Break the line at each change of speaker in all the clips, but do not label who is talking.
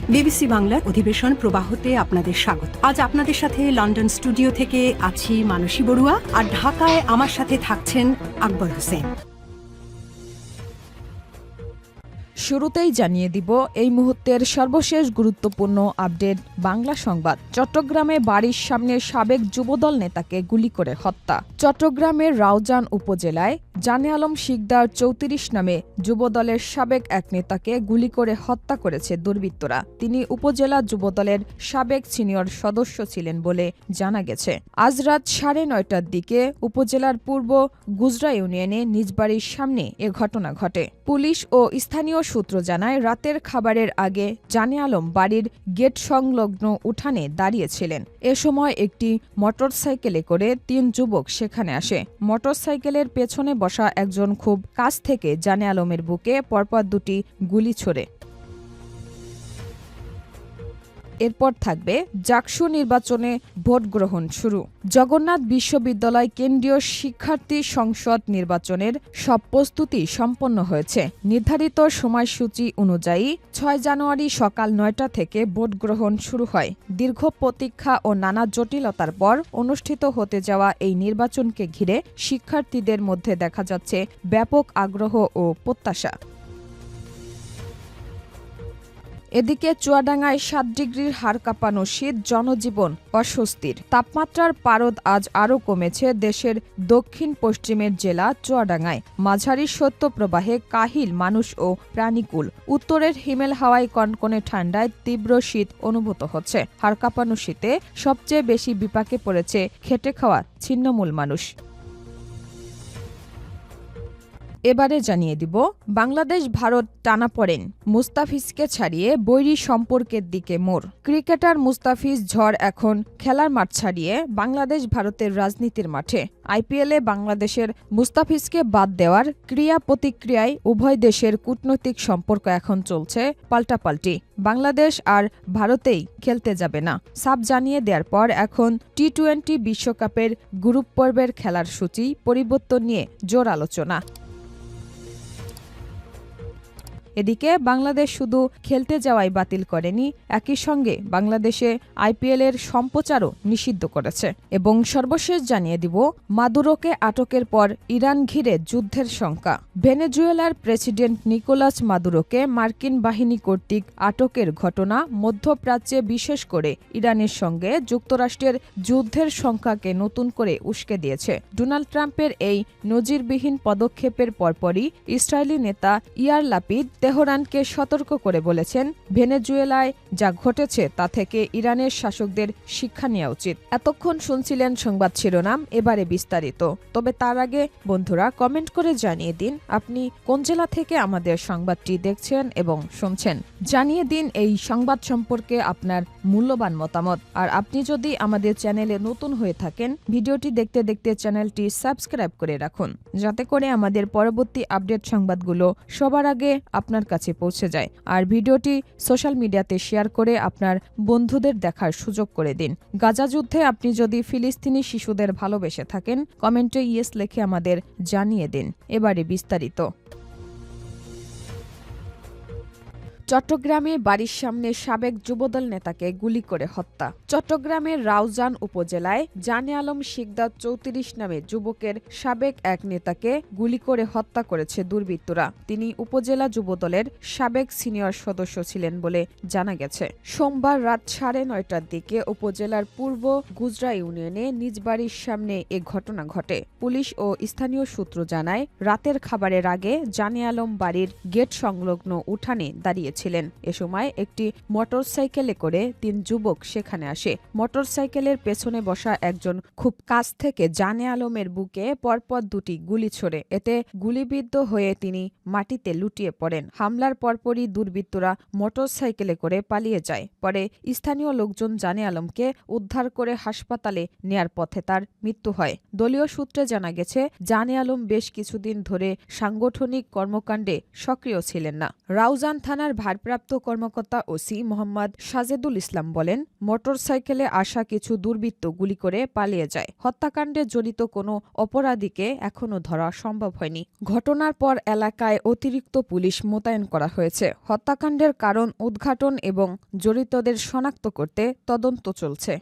BBC বাংলার অধিবেশন প্রবাহতে আপনাদের স্বাগত। আজ আপনাদের সাথে লন্ডন স্টুডিও থেকে আছি মানসী বড়ুয়া, আর ঢাকায় আমার সাথে থাকছেন আকবর হোসেন।
শুরুতেই জানিয়ে দিব এই মুহূর্তের সর্বশেষ গুরুত্বপূর্ণ আপডেট। বাংলা সংবাদ। চট্টগ্রামে বাড়ির সামনে সাবেক যুবদল নেতাকে গুলি করে হত্যা। চট্টগ্রামের রাউজান উপজেলায় জানে আলম শিকদার ৩৪ নামে যুবদলের সাবেক এক নেতাকে গুলি করে হত্যা করেছে দুর্বৃত্তরা। তিনি উপজেলা যুবদলের সাবেক সিনিয়র সদস্য ছিলেন বলে জানা গেছে। আজ রাত ৯:৩০টার দিকে উপজেলার পূর্ব গুজরা ইউনিয়নে নিজ বাড়ির সামনে এ ঘটনা ঘটে। পুলিশ ও স্থানীয় সূত্র জানায়, রাতের খাবারের আগে জানে আলম বাড়ির গেট সংলগ্ন উঠানে দাঁড়িয়েছিলেন। এ সময় একটি মোটরসাইকেলে করে ৩ যুবক সেখানে আসে। মোটরসাইকেলের পেছনে বসা একজন খুব কাছ থেকে জানে আলমের বুকে পরপর ২টি গুলি ছোড়ে। এরপর থাকবে জাকসু নির্বাচনে ভোট গ্রহণ শুরু। জগন্নাথ বিশ্ববিদ্যালয় কেন্দ্রীয় শিক্ষার্থী সংসদ নির্বাচনের সব প্রস্তুতি সম্পন্ন হয়েছে। নির্ধারিত সময়সূচি অনুযায়ী ৬ জানুয়ারি সকাল ৯টা থেকে ভোট গ্রহণ শুরু হয়। দীর্ঘ প্রতীক্ষা ও নানা জটিলতার পর অনুষ্ঠিত হতে যাওয়া এই নির্বাচনকে ঘিরে শিক্ষার্থীদের মধ্যে দেখা যাচ্ছে ব্যাপক আগ্রহ ও প্রত্যাশা। এদিকে চুয়াডাঙ্গায় ৭ ডিগ্রির হাড় কাঁপানো শীত, জনজীবন অস্বস্তির। তাপমাত্রার পারদ আজ আরও কমেছে দেশের দক্ষিণ পশ্চিমের জেলা চুয়াডাঙ্গায়। মাঝারি শৈত্যপ্রবাহে কাহিল মানুষ ও প্রাণীকুল। উত্তরের হিমেল হাওয়ায় কনকনে ঠান্ডায় তীব্র শীত অনুভূত হচ্ছে। হাড় কাঁপানো শীতে সবচেয়ে বেশি বিপাকে পড়েছে খেটে খাওয়া ছিন্নমূল মানুষ। এবারে জানিয়ে দিব বাংলাদেশ ভারত টানাপোড়েন, মুস্তাফিজকে ছাড়িয়ে বৈরী সম্পর্কের দিকে মোড়। ক্রিকেটার মুস্তাফিজ ঝড় এখন খেলার মাঠ ছাড়িয়ে বাংলাদেশ ভারতের রাজনীতির মাঠে। আইপিএলে বাংলাদেশের মুস্তাফিজকে বাদ দেওয়ার ক্রিয়া প্রতিক্রিয়ায় উভয় দেশের কূটনৈতিক সম্পর্ক এখন চলছে পাল্টাপাল্টি। বাংলাদেশ আর ভারতেই খেলতে যাবে না সাফ জানিয়ে দেওয়ার পর এখন টি-২০ বিশ্বকাপের গ্রুপ পর্বের খেলার সূচি পরিবর্তন নিয়ে জোর আলোচনা। এদিকে বাংলাদেশ শুধু খেলতে যাওয়াই বাতিল করেনি, একই সঙ্গে বাংলাদেশে আইপিএলের সম্প্রচারও নিষিদ্ধ করেছে। এবং সর্বশেষ জানিয়ে দিব মাদুরোকে আটকের পর ইরান ঘিরে যুদ্ধের শঙ্কা। ভেনেজুয়েলার প্রেসিডেন্ট নিকোলাস মাদুরোকে মার্কিন বাহিনী কর্তৃক আটকের ঘটনা মধ্যপ্রাচ্যে বিশেষ করে ইরানের সঙ্গে যুক্তরাষ্ট্রের যুদ্ধের শঙ্কাকে নতুন করে উস্কে দিয়েছে। ডোনাল্ড ট্রাম্পের এই নজিরবিহীন পদক্ষেপের পরপরই ইসরায়েলি নেতা ইয়ার লাপিদ তেহরানকে সতর্ক করে বলেছেন, ভেনেজুয়েলায় যা ঘটেছে তা থেকে ইরানের শাসকদের শিক্ষা নেওয়া উচিত। এতক্ষণ শুনছিলেন সংবাদ শিরোনাম, এবারে বিস্তারিত। তবে তার আগে বন্ধুরা কমেন্ট করে জানিয়ে দিন আপনি কোন জেলা থেকে আমাদের সংবাদটি দেখছেন এবং শুনছেন। জানিয়ে দিন এই সংবাদ সম্পর্কে আপনার মূল্যবান মতামত। আর আপনি যদি আমাদের চ্যানেলে নতুন হয়ে থাকেন, ভিডিওটি দেখতে দেখতে চ্যানেলটি সাবস্ক্রাইব করে রাখুন, যাতে করে আমাদের পরবর্তী আপডেট সংবাদগুলো সবার আগে আপনার কাছে পৌঁছে যায়। আর ভিডিওটি সোশ্যাল মিডিয়াতে শেয়ার করে আপনার বন্ধুদের দেখার সুযোগ করে দিন। গাজা যুদ্ধে আপনি যদি ফিলিস্তিনি শিশুদের ভালোবেসে থাকেন, কমেন্টে ইয়েস লিখে আমাদের জানিয়ে দিন। এবারে বিস্তারিত। চট্টগ্রামে বাড়ির সামনে সাবেক যুবদল নেতাকে গুলি করে হত্যা। চট্টগ্রামের রাউজান উপজেলায় জানে আলম শিকদার ৩৪ নামে যুবকের সাবেক এক নেতাকে গুলি করে হত্যা করেছে দুর্বৃত্তরা। তিনি উপজেলা যুবদলের সাবেক সিনিয়র সদস্য ছিলেন বলে জানা গেছে। সোমবার রাত ৯:৩০টার দিকে উপজেলার পূর্ব গুজরা ইউনিয়নে নিজ বাড়ির সামনে এ ঘটনা ঘটে। পুলিশ ও স্থানীয় সূত্র জানায়, রাতের খাবারের আগে জানে আলম বাড়ির গেট সংলগ্ন উঠানে দাঁড়িয়ে ছিলেন। এ সময় একটি মোটরসাইকেলে করে ৩ যুবক সেখানে আসে। মোটরসাইকেলের পেছনে বসা একজন খুব কাছ থেকে জানে আলমের বুকে পরপর ২টি গুলি ছোড়ে। এতে গুলিবিদ্ধ হয়ে তিনি মাটিতে লুটিয়ে পড়েন। হামলার পরপরই দুর্বৃত্তরা মোটরসাইকেলে করে পালিয়ে যায়। পরে স্থানীয় লোকজন জানে আলমকে উদ্ধার করে হাসপাতালে নেয়ার পথে তার মৃত্যু হয়। দলীয় সূত্রে জানা গেছে, জানে আলম বেশ কিছুদিন ধরে সাংগঠনিক কর্মকাণ্ডে সক্রিয় ছিলেন না। রাউজান থানার ভারপ্রাপ্ত কর্মকর্তা ওসি মোহাম্মদ সাজেদুল ইসলাম বলেন, মোটরসাইকেলে আসা কিছু দুর্বৃত্ত গুলি করে পালিয়ে যায়। হত্যাকাণ্ডে জড়িত কোনো অপরাধীকে এখনও ধরা সম্ভব হয়নি। ঘটনার পর এলাকায় অতিরিক্ত পুলিশ মোতায়েন করা হয়েছে। হত্যাকাণ্ডের কারণ উদ্ঘাটন এবং জড়িতদের শনাক্ত করতে তদন্ত চলছে।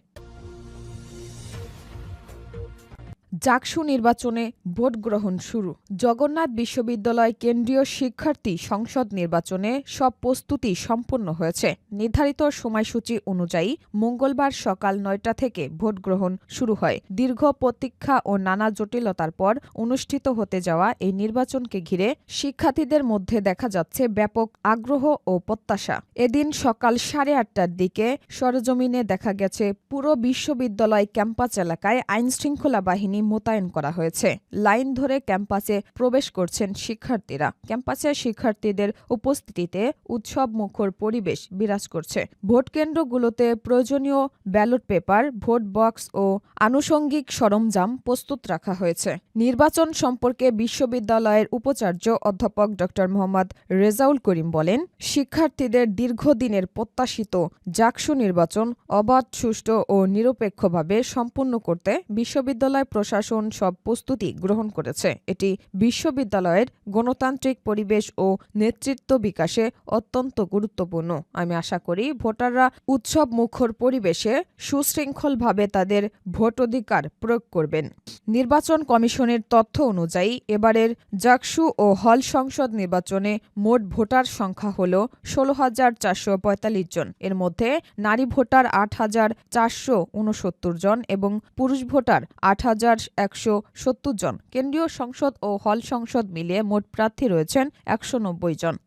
জাকসু নির্বাচনে ভোট গ্রহণ শুরু। জগন্নাথ বিশ্ববিদ্যালয় কেন্দ্রীয় শিক্ষার্থী সংসদ নির্বাচনে সব প্রস্তুতি সম্পন্ন হয়েছে। নির্ধারিত সময়সূচি অনুযায়ী মঙ্গলবার সকাল ৯টা থেকে ভোট গ্রহণ শুরু হয়। দীর্ঘ প্রতীক্ষা ও নানা জটিলতার পর অনুষ্ঠিত হতে যাওয়া এই নির্বাচনকে ঘিরে শিক্ষার্থীদের মধ্যে দেখা যাচ্ছে ব্যাপক আগ্রহ ও প্রত্যাশা। এদিন সকাল 8:30টার দিকে সরেজমিনে দেখা গেছে পুরো বিশ্ববিদ্যালয় ক্যাম্পাস এলাকায় আইনশৃঙ্খলা বাহিনী মোতায়েন করা হয়েছে। লাইন ধরে ক্যাম্পাসে প্রবেশ করছেন শিক্ষার্থীরা। ক্যাম্পাসে শিক্ষার্থীদের উপস্থিতিতে উৎসব মুখর পরিবেশ বিরাজ করছে। ভোট কেন্দ্রগুলোতে প্রয়োজনীয় ব্যালট পেপার, ভোট বক্স ও আনুষঙ্গিক সরঞ্জাম প্রস্তুত রাখা হয়েছে। নির্বাচন সম্পর্কে বিশ্ববিদ্যালয়ের উপাচার্য অধ্যাপক ড মোহাম্মদ রেজাউল করিম বলেন, শিক্ষার্থীদের দীর্ঘদিনের প্রত্যাশিত জাকসু নির্বাচন অবাধ, সুষ্ঠু ও নিরপেক্ষভাবে সম্পন্ন করতে বিশ্ববিদ্যালয় প্রশাসন সব প্রস্তুতি গ্রহণ করেছে। এটি বিশ্ববিদ্যালয়ের গণতান্ত্রিক পরিবেশ ও নেতৃত্ব বিকাশে অত্যন্ত গুরুত্বপূর্ণ। আমি আশা করি ভোটাররা উৎসব মুখর পরিবেশে সুশৃঙ্খলভাবে তাদের ভোটাধিকার প্রয়োগ করবেন। নির্বাচন কমিশনের তথ্য অনুযায়ী এবারের জাকসু ও হল সংসদ নির্বাচনে মোট ভোটার সংখ্যা হল 16,445 জন। এর মধ্যে নারী ভোটার 8,469 জন এবং পুরুষ ভোটার 8,170 জন। কেন্দ্রীয় সংসদ ও হল সংসদ মিলিয়ে মোট প্রার্থী রয়েছেন 190 জন।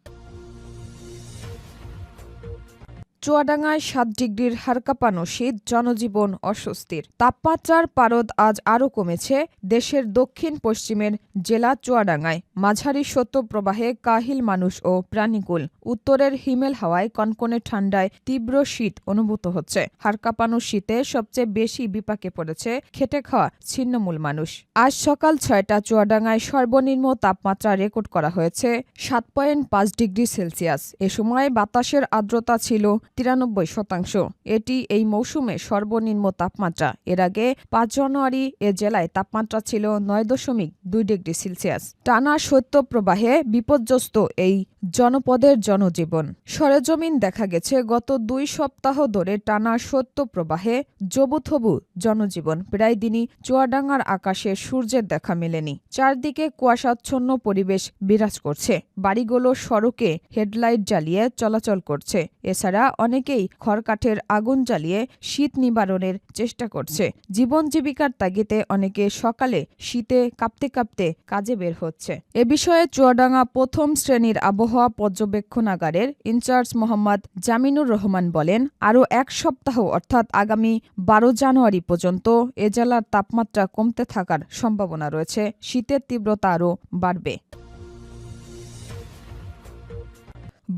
চুয়াডাঙ্গায় 7 ডিগ্রির হাড়কাঁপানো শীত, জনজীবন অস্বস্তির। তাপমাত্রার পারদ আজ আরও কমেছে দেশের দক্ষিণ পশ্চিমের জেলা চুয়াডাঙ্গায়। মাঝারি শৈত্যপ্রবাহে কাহিল মানুষ ও প্রাণীকুল। উত্তরের হিমেল হাওয়ায় কনকনে ঠান্ডায় তীব্র শীত অনুভূত হচ্ছে। হাড়কাঁপানো শীতে সবচেয়ে বেশি বিপাকে পড়েছে খেটে খাওয়া ছিন্নমূল মানুষ। আজ সকাল 6টা চুয়াডাঙ্গায় সর্বনিম্ন তাপমাত্রা রেকর্ড করা হয়েছে 7.5 ডিগ্রি সেলসিয়াস। এ সময় বাতাসের আর্দ্রতা ছিল 93%। এটি এই মৌসুমে সর্বনিম্ন তাপমাত্রা। এর আগে 5 জানুয়ারি এ জেলায় তাপমাত্রা ছিল 9.2 ডিগ্রি সেলসিয়াস। টানা শৈত্যপ্রবাহে বিপর্যস্ত এই জনপদের জনজীবন। সরেজমিন দেখা গেছে গত 2 সপ্তাহ ধরে টানা শৈত্যপ্রবাহে জবুথবু জনজীবন। প্রায় দিনই চুয়াডাঙ্গার আকাশে সূর্যের দেখা মেলেনি। চারদিকে কুয়াশাচ্ছন্ন পরিবেশ বিরাজ করছে। বাড়িগুলো সড়কে হেডলাইট জ্বালিয়ে চলাচল করছে। এছাড়া অনেকেই খড়কাঠের আগুন জ্বালিয়ে শীত নিবারণের চেষ্টা করছে। জীবন জীবিকার তাগিদে অনেকে সকালে শীতে কাঁপতে কাঁপতে কাজে বের হচ্ছে। এ বিষয়ে চুয়াডাঙ্গা প্রথম শ্রেণীর আবহাওয়া পর্যবেক্ষণাগারের ইনচার্জ মোহাম্মদ জামিনুর রহমান বলেন, আরও 1 সপ্তাহ অর্থাৎ আগামী 12 জানুয়ারি পর্যন্ত এ জেলার তাপমাত্রা কমতে থাকার সম্ভাবনা রয়েছে। শীতের তীব্রতা আরও বাড়বে।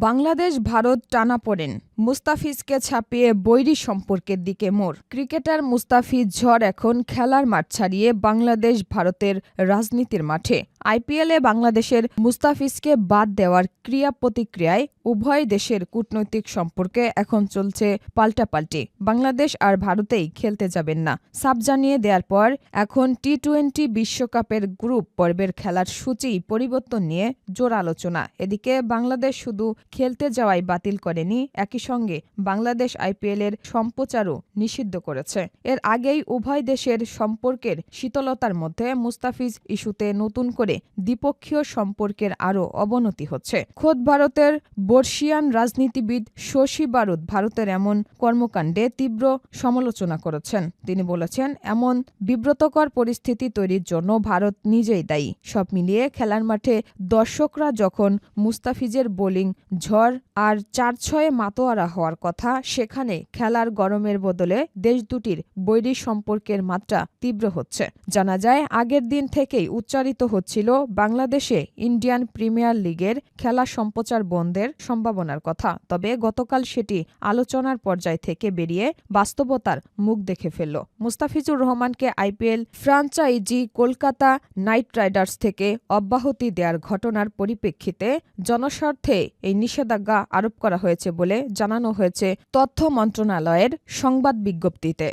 বাংলাদেশ ভারত টানাপোড়েন, মুস্তাফিজকে ছাপিয়ে বৈরী সম্পর্কের দিকে মোড়। ক্রিকেটার মুস্তাফিজ ঝড় এখন খেলার মাঠ ছাড়িয়ে বাংলাদেশ ভারতের রাজনীতির মাঠে। আইপিএলে বাংলাদেশের মুস্তাফিজকে বাদ দেওয়ার ক্রিয়া প্রতিক্রিয়ায় উভয় দেশের কূটনৈতিক সম্পর্কে এখন চলছে পাল্টাপাল্টি। বাংলাদেশ আর ভারতেই খেলতে যাবেন না সাফ জানিয়ে দেওয়ার পর এখন টি-20 বিশ্বকাপের গ্রুপ পর্বের খেলার সূচি পরিবর্তন নিয়ে জোর আলোচনা। এদিকে বাংলাদেশ শুধু খেলতে যাওয়াই বাতিল করেনি, একই সঙ্গে বাংলাদেশ আইপিএলের সম্প্রচারও নিষিদ্ধ করেছে। এর আগেই উভয় দেশের সম্পর্কের শীতলতার মধ্যে মুস্তাফিজ ইস্যুতে নতুন করে দ্বিপক্ষীয় সম্পর্কের আরও অবনতি হচ্ছে। খোদ ভারতের বর্ষিয়ান রাজনীতিবিদ শশী বারুদ ভারতের এমন কর্মকাণ্ডে তীব্র সমালোচনা করেছেন। তিনি বলেছেন, এমন বিব্রতকর পরিস্থিতি তৈরির জন্য ভারত নিজেই দায়ী। সব মিলিয়ে খেলার মাঠে দর্শকরা যখন মুস্তাফিজের বোলিং ঝড় আর 4-6 মাতোয়ারা করা হওয়ার কথা, সেখানে খেলার গরমের বদলে দেশ দুটির বৈরী সম্পর্কের মাত্রা তীব্র হচ্ছে। জানা যায়, আগের দিন থেকেই উচ্চারিত হচ্ছিল বাংলাদেশে ইন্ডিয়ান প্রিমিয়ার লিগের খেলা সম্প্রচার বন্ধের সম্ভাবনার কথা। তবে গতকাল সেটি আলোচনার পর্যায় থেকে বেরিয়ে বাস্তবতার মুখ দেখে ফেলল। মুস্তাফিজুর রহমানকে IPL franchise Kolkata night Riders থেকে অব্যাহতি দেওয়ার ঘটনার পরিপ্রেক্ষিতে জনস্বার্থে এই নিষেধাজ্ঞা আরোপ করা হয়েছে বলে জানানো হয়েছে তথ্য মন্ত্রণালয়ের সংবাদ বিজ্ঞপ্তিতে।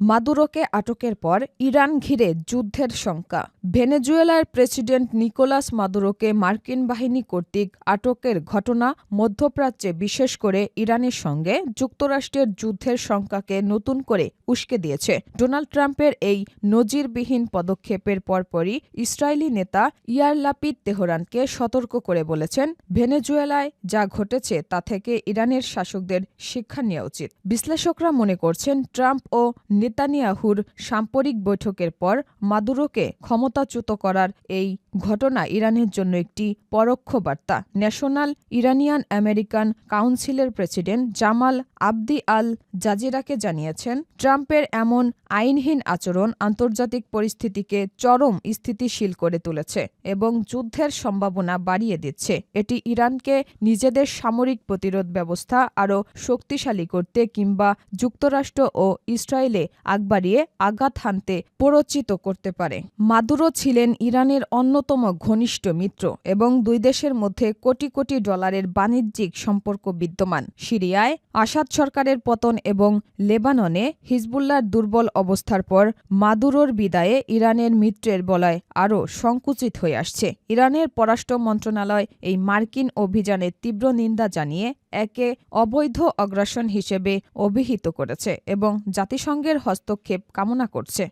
মাদুরোকে আটকের পর ইরান ঘিরে যুদ্ধের শঙ্কা। ভেনেজুয়েলার প্রেসিডেন্ট নিকোলাস মাদুরোকে মার্কিন বাহিনী কর্তৃক আটকের ঘটনা মধ্যপ্রাচ্যে, বিশেষ করে ইরানের সঙ্গে যুক্তরাষ্ট্রের যুদ্ধের শঙ্কাকে নতুন করে উস্কে দিয়েছে। ডোনাল্ড ট্রাম্পের এই নজিরবিহীন পদক্ষেপের পরপরই ইসরায়েলি নেতা ইয়ার লাপিদ তেহরানকে সতর্ক করে বলেছেন, ভেনেজুয়েলায় যা ঘটেছে তা থেকে ইরানের শাসকদের শিক্ষা নেওয়া উচিত। বিশ্লেষকরা মনে করছেন, ট্রাম্প ও নেতানিয়াহুর সাম্প্রতিক বৈঠকের পর মাদুরোকে ক্ষমতাচ্যুত করার এই ঘটনা ইরানের জন্য একটি পরোক্ষ বার্তা। ন্যাশনাল ইরানিয়ান আমেরিকান কাউন্সিলের প্রেসিডেন্ট জামাল আবদি আল জাজিরাকে জানিয়েছেন, ট্রাম্পের এমন আইনহীন আচরণ আন্তর্জাতিক পরিস্থিতিকে চরম স্থিতিশীল করে তুলেছে এবং যুদ্ধের সম্ভাবনা বাড়িয়ে দিচ্ছে। এটি ইরানকে নিজেদের সামরিক প্রতিরোধ ব্যবস্থা আরও শক্তিশালী করতে কিংবা যুক্তরাষ্ট্র ও ইসরায়েলে বাড়িয়ে আঘাত হানতে প্ররোচিত করতে পারে। মাদুরো ছিলেন ইরানের অন্যতম ঘনিষ্ঠ মিত্র এবং দুই দেশের মধ্যে কোটি কোটি ডলারের বাণিজ্যিক সম্পর্ক বিদ্যমান। সিরিয়ায় আসাদ সরকারের পতন এবং লেবাননে হিজবুল্লাহর দুর্বল অবস্থার পর মাদুরোর বিদায়ে ইরানের মিত্রের বলয় আরও সংকুচিত হয়ে আসছে। ইরানের পররাষ্ট্র মন্ত্রণালয় এই মার্কিন অভিযানের তীব্র নিন্দা জানিয়ে একে অবৈধ আগ্রাসন হিসেবে অভিহিত করেছে এবং জাতিসংঘের হস্তক্ষেপ কামনা করছে।